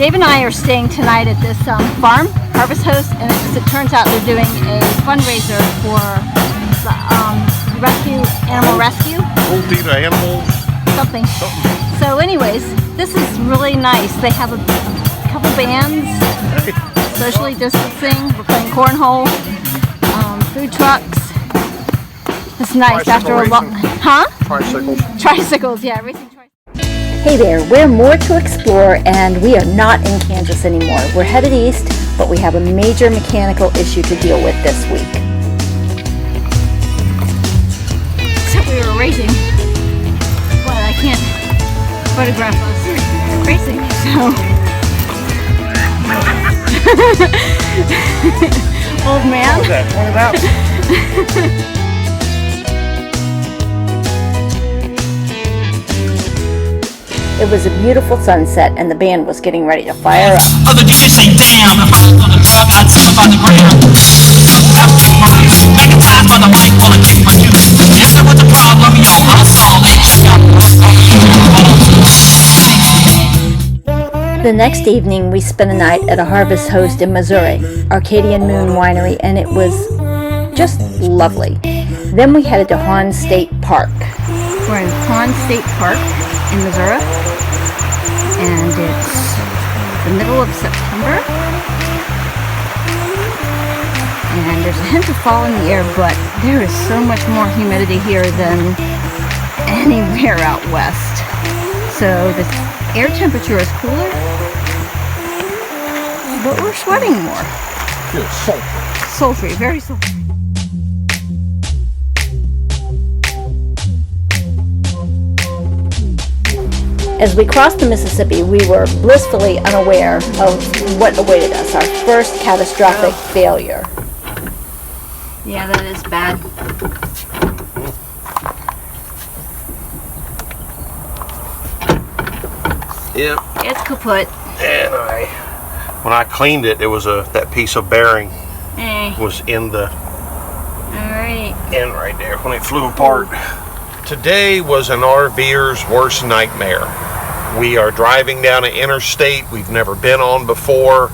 Dave and I are staying tonight at this farm, Harvest Host, and as it turns out they're doing a fundraiser for animal rescue. We'll feed the animals. Something. So anyways, this is really nice. They have a couple bands, socially distancing. We're playing cornhole, food trucks. It's nice after a long... Huh? Tricycles. Tricycles, yeah, racing tricycles. Hey there, we're more to explore and we are not in Kansas anymore. We're headed east, but we have a major mechanical issue to deal with this week. Except we were racing, but I can't photograph us racing, so... Old man. What was that? 20 laps? It was a beautiful sunset and the band was getting ready to fire up. Other DJs say, damn, if I was on the drug, I'd tip about the gram. I'm getting my music, making time for the mic while I kick my juice. If there was a problem, yo, I'll solve it. The next evening, we spent a night at a Harvest Host in Missouri, Arcadian Moon Winery, and it was just lovely. Then we headed to Hawn State Park. We're in Hawn State Park in Missouri, and it's the middle of September, and there's a hint of fall in the air, but there is so much more humidity here than anywhere out west. So the air temperature is cooler, but we're sweating more. Good, sultry. Sultry, very sultry. As we crossed the Mississippi, we were blissfully unaware of what awaited us, our first catastrophic failure. Yeah, that is bad. Yep. It's kaput. And when I cleaned it, it was that piece of bearing was in the end right there when it flew apart. Today was an RVer's worst nightmare. We are driving down an interstate we've never been on before.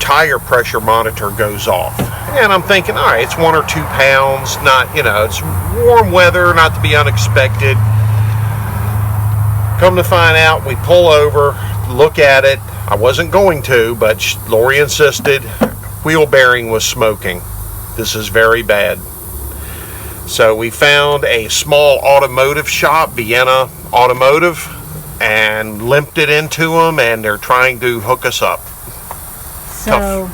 Tire pressure monitor goes off. And I'm thinking, all right, it's 1 or 2 pounds, not, it's warm weather, not to be unexpected. Come to find out, we pull over, look at it. I wasn't going to, but Lori insisted. Wheel bearing was smoking. This is very bad. So we found a small automotive shop, Vienna Automotive, and limped it into them, and they're trying to hook us up. So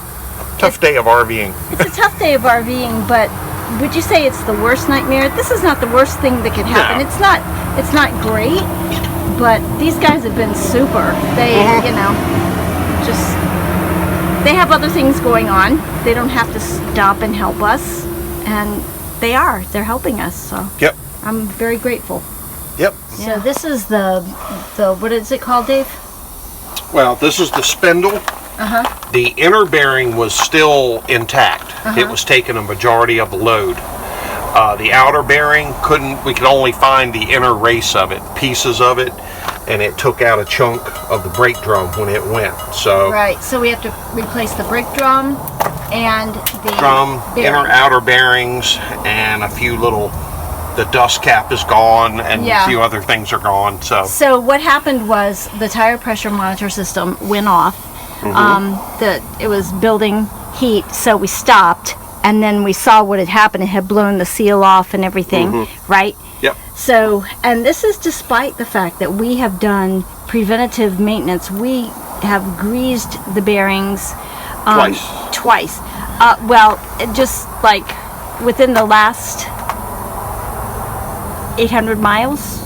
tough day of RVing. It's a tough day of RVing, but would you say it's the worst nightmare? This is not the worst thing that could happen. No. It's not great, but these guys have been super. They, they have other things going on. They don't have to stop and help us, and they're helping us. So Yep. I'm very grateful. Yep. So this is the what is it called, Dave? Well, this is the spindle. The inner bearing was still intact. It was taking a majority of the load. The outer bearing we could only find the inner race of it, pieces of it, and it took out a chunk of the brake drum when it went. So right. So we have to replace the brake drum and the bearing. Inner outer bearings, and a few the dust cap is gone, and a few other things are gone. So what happened was the tire pressure monitor system went off. It was building heat, so we stopped, and then we saw what had happened. It had blown the seal off and everything, right? Yep. So, and this is despite the fact that we have done preventative maintenance. We have greased the bearings twice. Just like within the last 800 miles.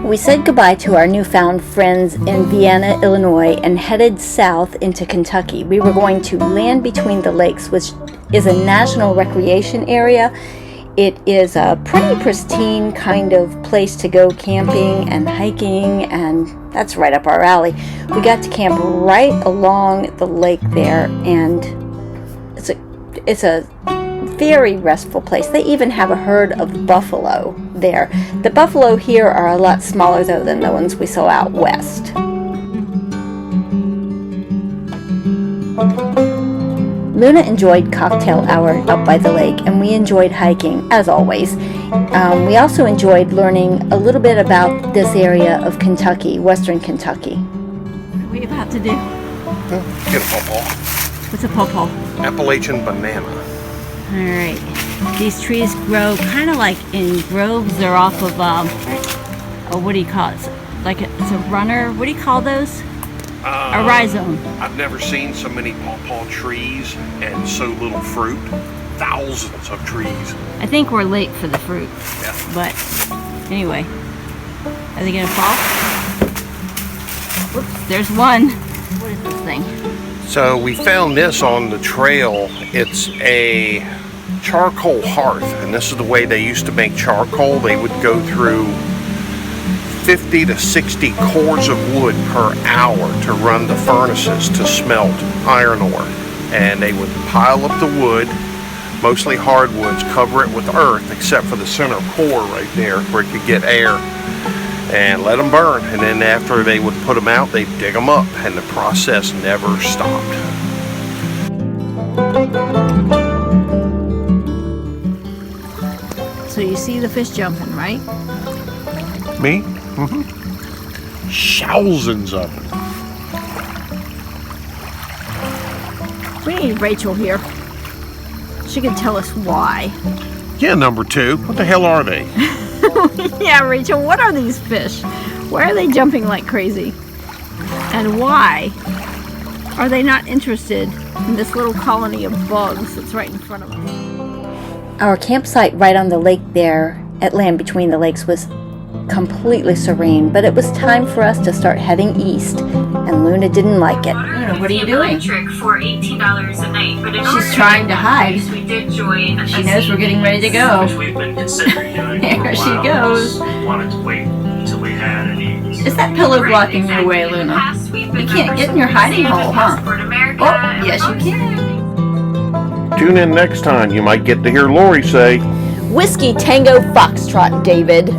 We said goodbye to our newfound friends in Vienna, Illinois, and headed south into Kentucky. We were going to Land Between the Lakes, which is a national recreation area. It is a pretty pristine kind of place to go camping and hiking, and that's right up our alley. We got to camp right along the lake there, and it's a very restful place. They even have a herd of buffalo there. The buffalo here are a lot smaller though than the ones we saw out west. Luna enjoyed cocktail hour up by the lake, and we enjoyed hiking, as always. We also enjoyed learning a little bit about this area of Kentucky, western Kentucky. What are we about to do? Get a pawpaw. What's a pawpaw? Appalachian banana. Alright. These trees grow kind of like in groves. They're off of, oh, what do you call it? Like it's a runner. What do you call those? A rhizome. I've never seen so many pawpaw trees and so little fruit. Thousands of trees. I think we're late for the fruit. Yeah. But anyway, are they gonna fall? Whoops, there's one. What is this thing? So we found this on the trail. It's a charcoal hearth, and this is the way they used to make charcoal. They would go through 50 to 60 cords of wood per hour to run the furnaces to smelt iron ore. And they would pile up the wood, mostly hardwoods, cover it with earth except for the center core right there where it could get air, and let them burn. And then after they would put them out, they'd dig them up, and the process never stopped. So you see the fish jumping, right? Me? Mm-hmm. Thousands of them. We need Rachel here. She can tell us why. Yeah, number two. What the hell are they? Yeah, Rachel, what are these fish? Why are they jumping like crazy? And why are they not interested in this little colony of bugs that's right in front of us? Our campsite right on the lake there at Land Between the Lakes was completely serene, but it was time for us to start heading east, and Luna didn't like it. Luna, what are you doing? Trick for $18 a night, but She's trying to hide. We did join. She knows we're getting ready to go. Which we've been considering doing. There she goes. Wanted to wait until we had any. Is that pillow blocking your way, Luna? You can't get in your hiding hole, huh? Oh, yes you can. Tune in next time. You might get to hear Lori say, Whiskey Tango Foxtrot, David.